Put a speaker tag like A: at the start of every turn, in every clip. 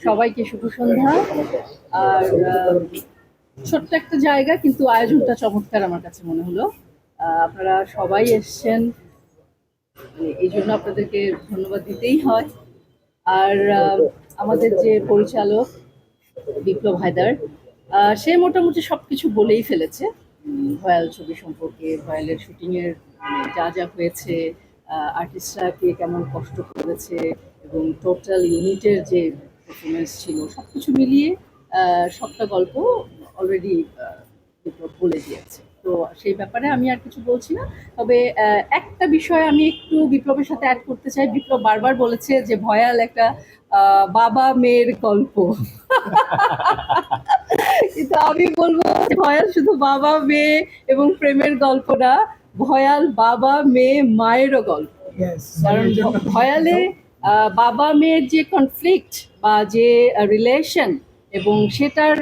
A: সবাইকে শুভ সন্ধ্যা। আর ছোট্ট একটা জায়গা, কিন্তু আয়োজনটা চমৎকার আমার কাছে মনে হলো। আপনারা সবাই এসছেন, এই জন্য আপনাদেরকে ধন্যবাদ দিতেই হয়। আর আমাদের যে পরিচালক বিপ্লব হায়দার, সে মোটামুটি সবকিছু বলেই ফেলেছে ভয়াল ছবি সম্পর্কে, ভয়ালের শুটিংয়ের যা যা হয়েছে, আর্টিস্টরা কে কেমন কষ্ট করেছে, এবং টোটাল ইউনিটের যে পারফরমেন্স ছিল, সবকিছু মিলিয়ে সবটা গল্প অলরেডি বিপ্লব বলে দিয়েছে। তো সেই ব্যাপারে আমি আর কিছু বলছি না। তবে একটা বিষয় আমি একটু বিপ্লবের সাথে অ্যাড করতে চাই। বিপ্লব বারবার বলেছে যে ভয়াল একটা বাবা মেয়ের গল্প। কিন্তু আমি বলবো ভয়াল শুধু বাবা মেয়ে এবং প্রেমের গল্প না, ভয়াল বাবা মেয়ে মায়েরও গল্প। কারণ ভয়ালে বাবা মেয়ের যে কনফ্লিক্ট বা যে রিলেশন, এবং সেটার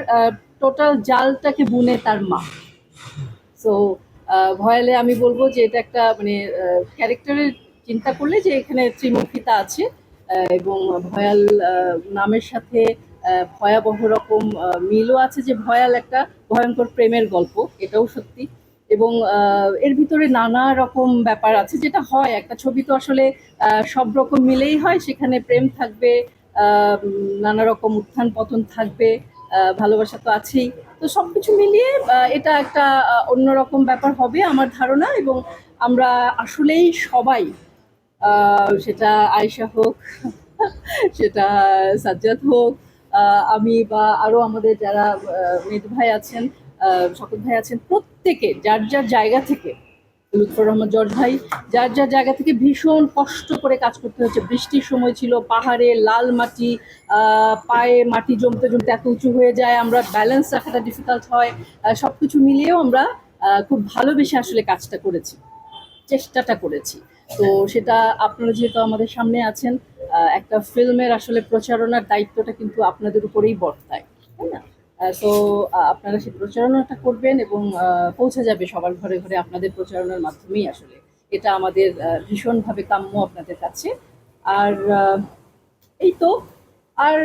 A: টোটাল জালটাকে বুনে তার মা। সো ভয়ালে আমি বলবো যে এটা একটা মানে ক্যারেক্টারের চিন্তা করলে যে এখানে ত্রিমুখিতা আছে, এবং ভয়াল নামের সাথে ভয়াবহ রকম মিলও আছে, যে ভয়াল একটা ভয়ঙ্কর প্রেমের গল্প, এটাও সত্যি। এবং এর ভিতরে নানা রকম ব্যাপার আছে, যেটা হয় একটা ছবি তো আসলে সব রকম মিলেই হয়, সেখানে প্রেম থাকবে, নানা রকম উত্থান পতন থাকবে, ভালোবাসা তো আছেই। তো সবকিছু মিলিয়ে এটা একটা অন্যরকম ব্যাপার হবে আমার ধারণা। এবং আমরা আসলেই সবাই, সেটা আয়েশা হোক, সেটা সাজ্জাদ হোক, আমি বা আরো আমাদের যারা মেদ ভাই আছেন, শকত ভাই আছেন, প্রত্যেকে যার যার জায়গা থেকে, লুৎফর রহমান জর্জ ভাই যার যার জায়গা থেকে ভীষণ কষ্ট করে কাজ করতে হচ্ছে। বৃষ্টির সময় ছিল, পাহাড়ে লাল মাটি, পায়ে মাটি জমতে জমতে এত উঁচু হয়ে যায়, আমরা ব্যালেন্স রাখাটা ডিফিকাল্ট হয়। সবকিছু মিলিয়েও আমরা খুব ভালোবেসে আসলে কাজটা করেছি, চেষ্টাটা করেছি। তো সেটা আপনারা যেহেতু আমাদের সামনে আছেন, একটা ফিল্মের আসলে প্রচারণার দায়িত্বটা কিন্তু আপনাদের উপরেই বর্তায়, তাই না? তো আপনারা সেই প্রচারণাটা করবেন, এবং পৌঁছে যাবে সবার ঘরে ঘরে আপনাদের প্রচারণার মাধ্যমেই। আসলে এটা আমাদের ভীষণভাবে কাম্য আপনাদের কাছে। আর এই তো। আর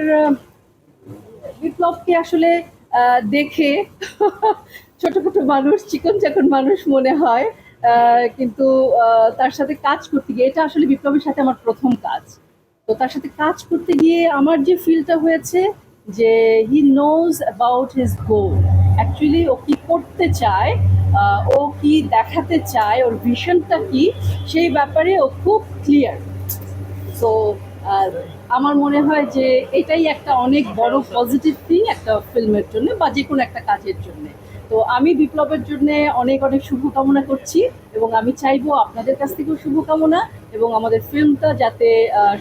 A: বিপ্লবকে আসলে দেখে ছোট ছোট মানুষ, চিকন চাকন মানুষ মনে হয়, কিন্তু তার সাথে কাজ করতে গিয়ে, এটা আসলে বিপ্লবের সাথে আমার প্রথম কাজ। তো তার সাথে কাজ করতে গিয়ে আমার যে ফিলটা হয়েছে, যে he knows about his goal. Actually ও কি করতে চায়, ও কি দেখাতে চায়, ওর ভিশনটা কি, সেই ব্যাপারে ও খুব ক্লিয়ার। তো আমার মনে হয় যে এটাই একটা অনেক বড় পজিটিভ থিং একটা ফিল্মের জন্য বা যে কোনো একটা কাজের জন্য। তো আমি বিপ্লবের জন্য অনেক অনেক শুভকামনা করছি, এবং আমি চাইবো আপনাদের কাছ থেকেও শুভকামনা, এবং আমাদের ফিল্মটা যাতে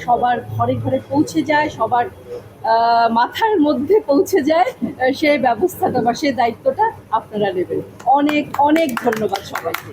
A: সবার ঘরে ঘরে পৌঁছে যায়, সবার মাথার মধ্যে পৌঁছে যায়, সেই ব্যবস্থাটা বা সেই দায়িত্বটা আপনারা নেবেন। অনেক অনেক ধন্যবাদ সবাইকে।